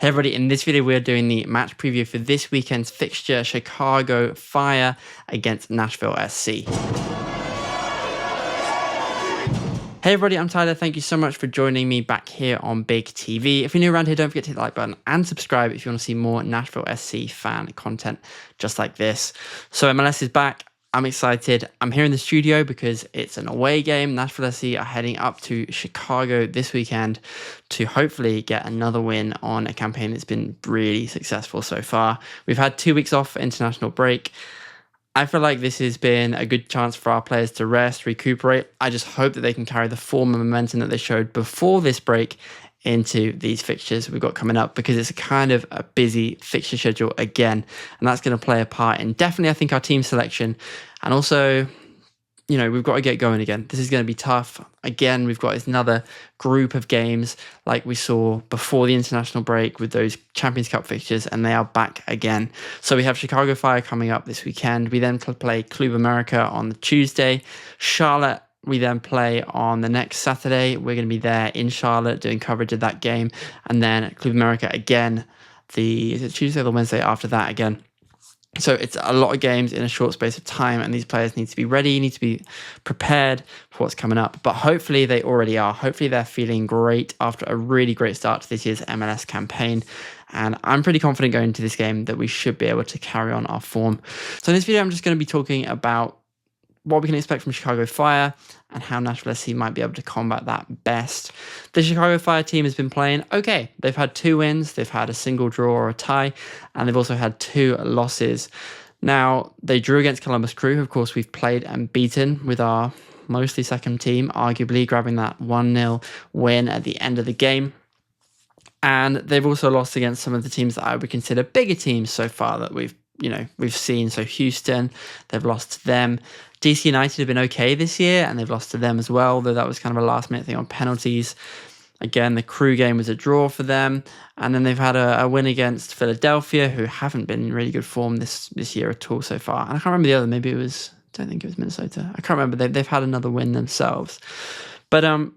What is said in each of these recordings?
Hey everybody, in this video we're doing the match preview for this weekend's fixture, Chicago Fire against Nashville SC. Hey everybody, I'm Tyler. Thank you so much for joining me back here on BIGTV. If you're new around here, don't forget to hit the like button and subscribe if you want to see more Nashville SC fan content just like this. So MLS is back. I'm excited. I'm here in the studio because it's an away game. Nashville SC are heading up to Chicago this weekend to hopefully get another win on a campaign that's been really successful so far. We've had 2 weeks off for international break. I feel like this has been a good chance for our players to rest, recuperate. I just hope that they can carry the form and momentum that they showed before this break into these fixtures we've got coming up, because it's a kind of a busy fixture schedule again, and that's going to play a part in definitely, I think, our team selection. And also, you know, we've got to get going again. This is going to be tough. Again, we've got another group of games like we saw before the international break with those Champions Cup fixtures, and they are back again. So we have Chicago Fire coming up this weekend. We then play Club America on the Tuesday. Charlotte, we then play on the next Saturday. We're going to be there in Charlotte doing coverage of that game. And then Club America again, is it Tuesday or the Wednesday after that again? So it's a lot of games in a short space of time, and these players need to be ready, need to be prepared for what's coming up. But hopefully they already are. Hopefully they're feeling great after a really great start to this year's MLS campaign. And I'm pretty confident going into this game that we should be able to carry on our form. So in this video, I'm just going to be talking about what we can expect from Chicago Fire and how Nashville SC might be able to combat that best. The Chicago Fire team has been playing okay. They've had 2 wins, they've had a single draw or a tie, and they've also had 2 losses. Now, they drew against Columbus Crew, who of course we've played and beaten with our mostly second team, arguably grabbing that 1-0 win at the end of the game. And they've also lost against some of the teams that I would consider bigger teams so far that we've seen. So Houston, they've lost to them. DC United have been okay this year, and they've lost to them as well, though that was kind of a last-minute thing on penalties. Again, the Crew game was a draw for them, and then they've had a win against Philadelphia, who haven't been in really good form this year at all so far. And I can't remember the other. Maybe it was, I don't think it was Minnesota. I can't remember. They've had another win themselves. But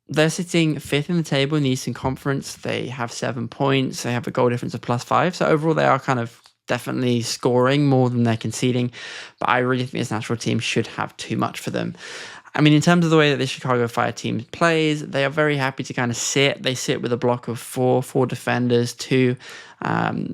they're sitting 5th in the table in the Eastern Conference. They have 7 points. They have a goal difference of +5. So overall, they are kind of definitely scoring more than they're conceding, but I really think this Nashville team should have too much for them. I mean, in terms of the way that the Chicago Fire team plays, they are very happy to kind of sit. They sit with a block of four defenders, 2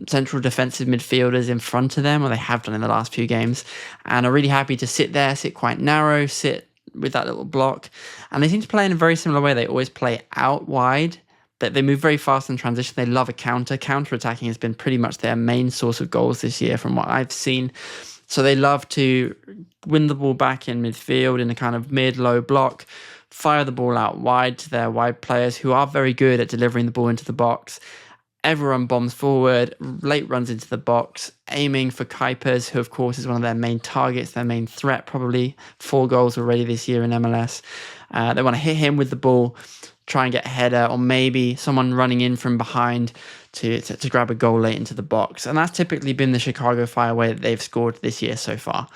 central defensive midfielders in front of them, or they have done in the last few games, and are really happy to sit there, sit quite narrow, sit with that little block. And they seem to play in a very similar way. They always play out wide. They move very fast in transition. They love a counter. Counter-attacking has been pretty much their main source of goals this year from what I've seen. So they love to win the ball back in midfield in a kind of mid-low block, fire the ball out wide to their wide players who are very good at delivering the ball into the box. Everyone bombs forward, late runs into the box, aiming for Kuipers, who of course is one of their main targets, their main threat probably. 4 goals already this year in MLS. They want to hit him with the ball, try and get a header, or maybe someone running in from behind to grab a goal late into the box. And that's typically been the Chicago Fire way that they've scored this year so far.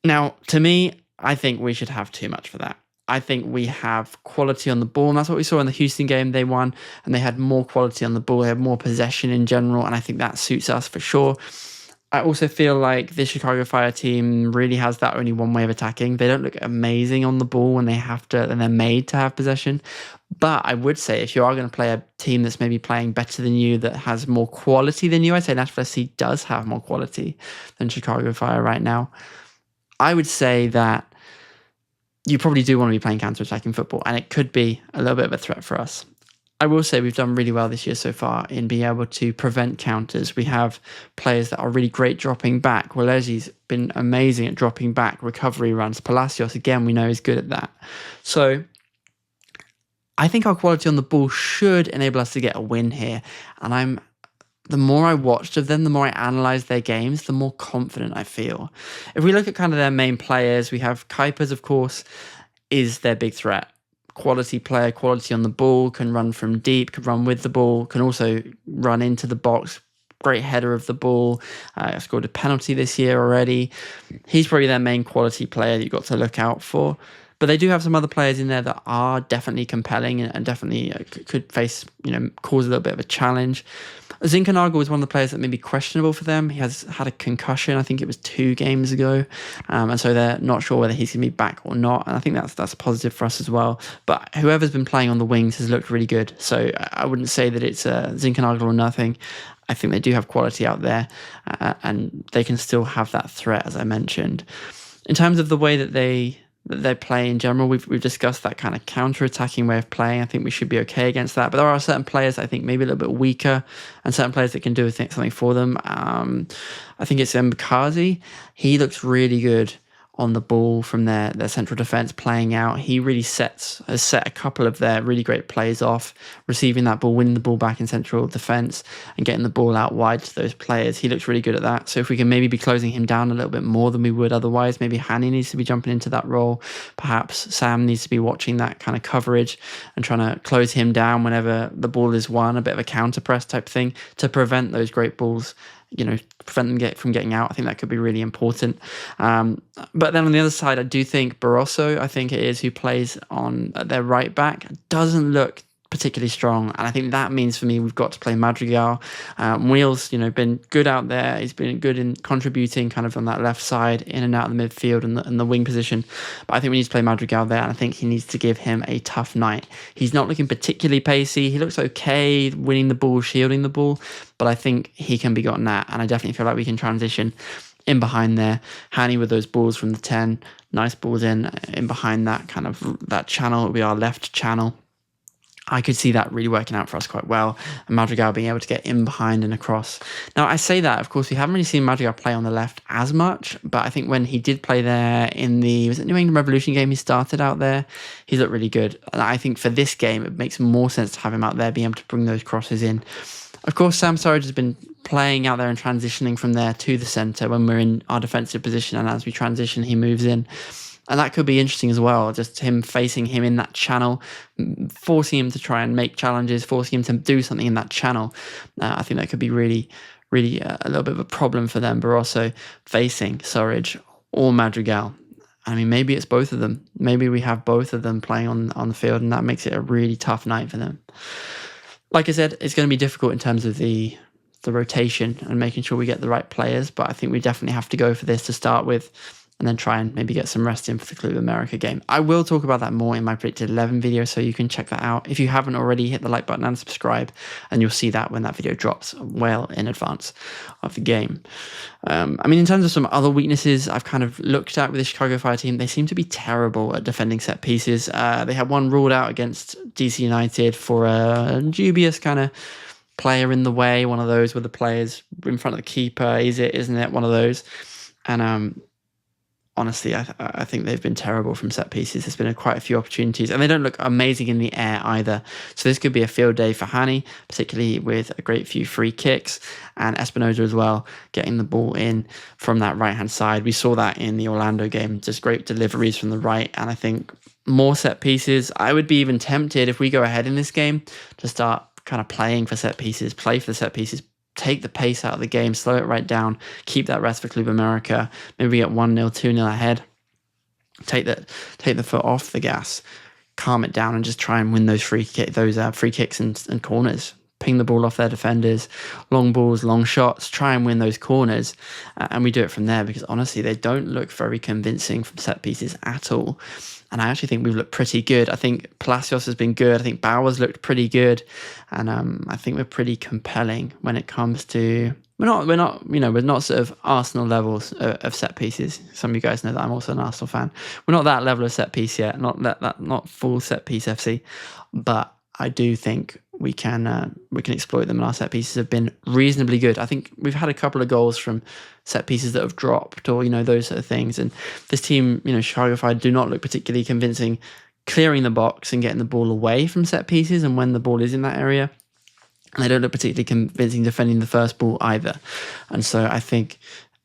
Now, to me, I think we should have too much for that. I think we have quality on the ball, and that's what we saw in the Houston game. They won, and they had more quality on the ball. They had more possession in general, and I think that suits us for sure. I also feel like the Chicago Fire team really has that only one way of attacking. They don't look amazing on the ball when they have to, and they're made to have possession. But I would say if you are going to play a team that's maybe playing better than you, that has more quality than you, I'd say Nashville SC does have more quality than Chicago Fire right now. I would say that you probably do want to be playing counter-attacking football, and it could be a little bit of a threat for us. I will say we've done really well this year so far in being able to prevent counters. We have players that are really great dropping back. Walesi's been amazing at dropping back, recovery runs. Palacios, again, we know is good at that. So I think our quality on the ball should enable us to get a win here. And the more I watched of them, the more I analysed their games, the more confident I feel. If we look at kind of their main players, we have Kuipers, of course, is their big threat. Quality player, quality on the ball, can run from deep, can run with the ball, can also run into the box. Great header of the ball. Scored a penalty this year already. He's probably their main quality player that you've got to look out for. But they do have some other players in there that are definitely compelling and definitely could face, cause a little bit of a challenge. Zinchenko is one of the players that may be questionable for them. He has had a concussion. I think it was 2 games ago. And so they're not sure whether he's going to be back or not. And I think that's a positive for us as well. But whoever's been playing on the wings has looked really good. So I wouldn't say that it's Zinchenko or nothing. I think they do have quality out there, and they can still have that threat, as I mentioned. In terms of the way that they play in general, we've discussed that kind of counter-attacking way of playing. I think we should be okay against that. But there are certain players I think maybe a little bit weaker, and certain players that can do something for them. I think it's Mbakazi. He looks really good on the ball from their central defence playing out. He really has set a couple of their really great plays off, receiving that ball, winning the ball back in central defence and getting the ball out wide to those players. He looks really good at that. So if we can maybe be closing him down a little bit more than we would otherwise, maybe Hani needs to be jumping into that role. Perhaps Sam needs to be watching that kind of coverage and trying to close him down whenever the ball is won, a bit of a counter press type thing to prevent those great balls, prevent them from getting out. I think that could be really important. But then on the other side, I do think Barroso, I think it is, who plays on their right back, doesn't look particularly strong. And I think that means for me, we've got to play Madrigal. Wheels, been good out there. He's been good in contributing kind of on that left side, in and out of the midfield and the wing position. But I think we need to play Madrigal there, and I think he needs to give him a tough night. He's not looking particularly pacey. He looks okay winning the ball, shielding the ball, but I think he can be gotten at, and I definitely feel like we can transition in behind there. Hani with those balls from the 10, nice balls in behind that kind of that channel. It'll be our left channel. I could see that really working out for us quite well, and Madrigal being able to get in behind and across. Now, I say that, of course, we haven't really seen Madrigal play on the left as much, but I think when he did play there in was it New England Revolution game, he started out there, he looked really good. And I think for this game, it makes more sense to have him out there, being able to bring those crosses in. Of course, Sam Surridge has been playing out there and transitioning from there to the centre when we're in our defensive position, and as we transition, he moves in. And that could be interesting as well, just him facing him in that channel, forcing him to try and make challenges, forcing him to do something in that channel. I think that could be really, really a little bit of a problem for them, but also facing Surridge or Madrigal. I mean, maybe it's both of them. Maybe we have both of them playing on the field, and that makes it a really tough night for them. Like I said, it's going to be difficult in terms of the rotation and making sure we get the right players, but I think we definitely have to go for this to start with, and then try and maybe get some rest in for the Club America game. I will talk about that more in my predicted 11 video, so you can check that out. If you haven't already, hit the like button and subscribe, and you'll see that when that video drops well in advance of the game. In terms of some other weaknesses I've kind of looked at with the Chicago Fire team, they seem to be terrible at defending set pieces. They had one ruled out against DC United for a dubious kind of player in the way, one of those where the player's in front of the keeper. Isn't it? One of those. And honestly, I think they've been terrible from set pieces. There's been quite a few opportunities, and they don't look amazing in the air either. So this could be a field day for Hani, particularly with a great few free kicks, and Espinoza as well, getting the ball in from that right-hand side. We saw that in the Orlando game, just great deliveries from the right, and I think more set pieces. I would be even tempted, if we go ahead in this game, to start kind of playing for set pieces, play for the set pieces, take the pace out of the game, slow it right down, keep that rest for Club America. Maybe we get 1-0, 2-0 ahead. Take the foot off the gas, calm it down, and just try and win those free kicks and corners. Ping the ball off their defenders, long balls, long shots, try and win those corners, and we do it from there, because honestly, they don't look very convincing from set pieces at all. And I actually think we've looked pretty good. I think Palacios has been good. I think Bauer's looked pretty good, and I think we're pretty compelling when it comes to. We're not sort of Arsenal levels of set pieces. Some of you guys know that I'm also an Arsenal fan. We're not that level of set piece yet. Not full set piece FC, but I do think we can exploit them, and our set pieces have been reasonably good. I think we've had a couple of goals from set pieces that have dropped, or those sort of things. And this team, Chicago Fire, do not look particularly convincing clearing the box and getting the ball away from set pieces, and when the ball is in that area, and they don't look particularly convincing defending the first ball either. And so I think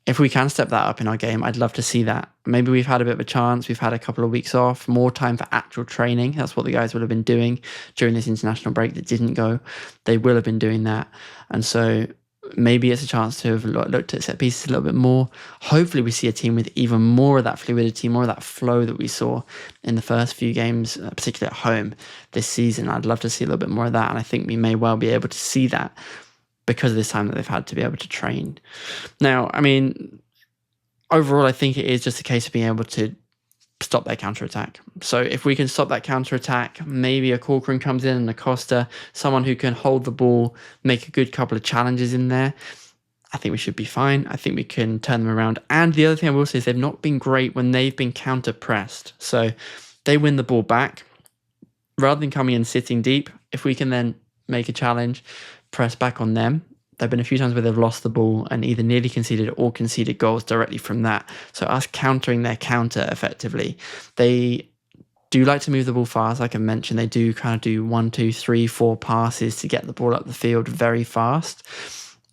if we can step that up in our game, I'd love to see that. Maybe we've had a bit of a chance. We've had a couple of weeks off, more time for actual training. That's what the guys would have been doing during this international break that didn't go. They will have been doing that. And so maybe it's a chance to have looked at set pieces a little bit more. Hopefully we see a team with even more of that fluidity, more of that flow that we saw in the first few games, particularly at home this season. I'd love to see a little bit more of that, and I think we may well be able to see that because of this time that they've had to be able to train. Now, I mean, overall, I think it is just a case of being able to stop their counter-attack. So if we can stop that counter-attack, maybe a Corcoran comes in and a Costa, someone who can hold the ball, make a good couple of challenges in there, I think we should be fine. I think we can turn them around. And the other thing I will say is they've not been great when they've been counter-pressed. So they win the ball back. Rather than coming in sitting deep, if we can then make a challenge, press back on them. There have been a few times where they've lost the ball and either nearly conceded or conceded goals directly from that. So us countering their counter effectively. They do like to move the ball fast, like I mentioned. They do kind of do 1, 2, 3, 4 passes to get the ball up the field very fast.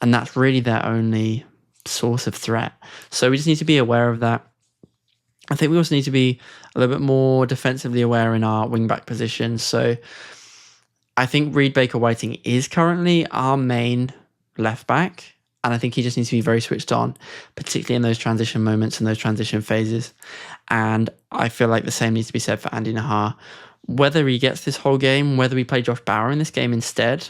And that's really their only source of threat. So we just need to be aware of that. I think we also need to be a little bit more defensively aware in our wing-back position. So I think Reed Baker-Whiting is currently our main left back, and I think he just needs to be very switched on, particularly in those transition moments and those transition phases. And I feel like the same needs to be said for Andy Nahar. Whether he gets this whole game, whether we play Josh Bauer in this game instead,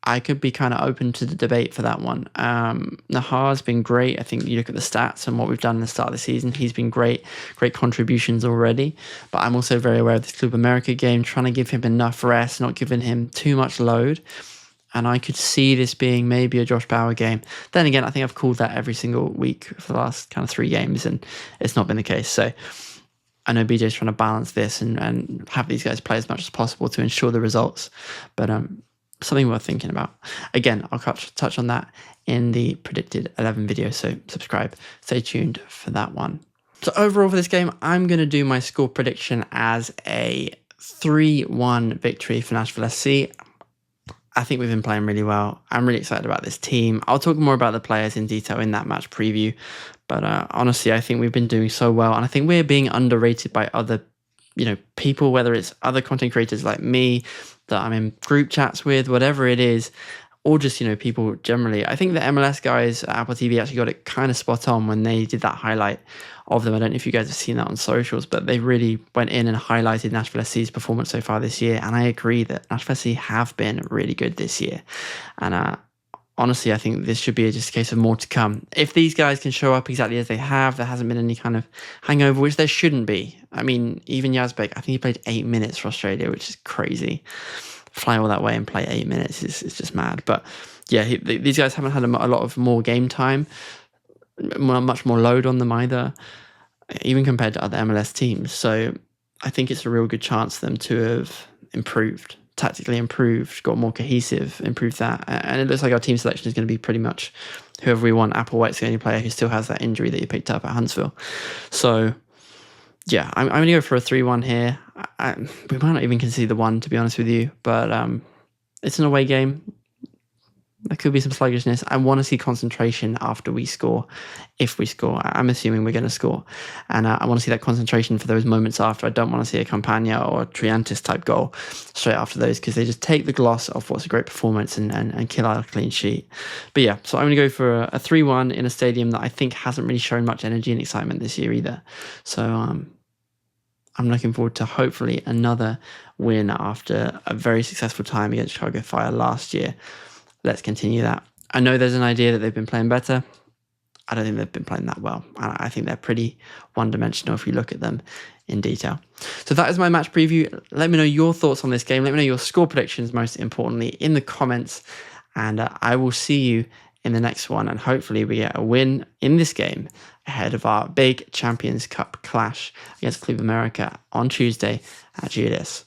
I could be kind of open to the debate for that one. Nahar's been great. I think you look at the stats and what we've done in the start of the season, he's been great contributions already. But I'm also very aware of this Club America game, trying to give him enough rest, not giving him too much load. And I could see this being maybe a Josh Bauer game. Then again, I think I've called that every single week for the last kind of 3 games, and it's not been the case. So I know BJ's trying to balance this and have these guys play as much as possible to ensure the results. But something worth thinking about. Again, I'll touch on that in the predicted 11 video, so subscribe. Stay tuned for that one. So overall for this game, I'm going to do my score prediction as a 3-1 victory for Nashville SC. I think we've been playing really well. I'm really excited about this team. I'll talk more about the players in detail in that match preview. But honestly, I think we've been doing so well. And I think we're being underrated by other people, whether it's other content creators like me that I'm in group chats with, whatever it is, or just, people generally. I think the MLS guys at Apple TV actually got it kind of spot on when they did that highlight of them. I don't know if you guys have seen that on socials, but they really went in and highlighted Nashville SC's performance so far this year. And I agree that Nashville SC have been really good this year. And honestly, I think this should be just a case of more to come. If these guys can show up exactly as they have, there hasn't been any kind of hangover, which there shouldn't be. I mean, even Yazbek, I think he played 8 minutes for Australia, which is crazy. Fly all that way and play 8 minutes is just mad. But yeah, these guys haven't had a lot of more game time, much more load on them either, even compared to other MLS teams. So I think it's a real good chance for them to have improved, tactically improved, got more cohesive, improved that. And it looks like our team selection is going to be pretty much whoever we want. Applewhite's the only player who still has that injury that he picked up at Huntsville. So yeah, I'm going to go for a 3-1 here. We might not even concede the 1, to be honest with you, but it's an away game. There could be some sluggishness. I want to see concentration after we score, if we score. I'm assuming we're going to score. And I want to see that concentration for those moments after. I don't want to see a Campagna or a Triantis type goal straight after those, because they just take the gloss off what's a great performance and kill out a clean sheet. But yeah, so I'm going to go for a 3-1 in a stadium that I think hasn't really shown much energy and excitement this year either. So I'm looking forward to hopefully another win after a very successful time against Chicago Fire last year. Let's continue that. I know there's an idea that they've been playing better. I don't think they've been playing that well. I think they're pretty one-dimensional if you look at them in detail. So that is my match preview. Let me know your thoughts on this game. Let me know your score predictions, most importantly, in the comments. And I will see you in the next one. And hopefully we get a win in this game ahead of our big Champions Cup clash against Club America on Tuesday at GLS.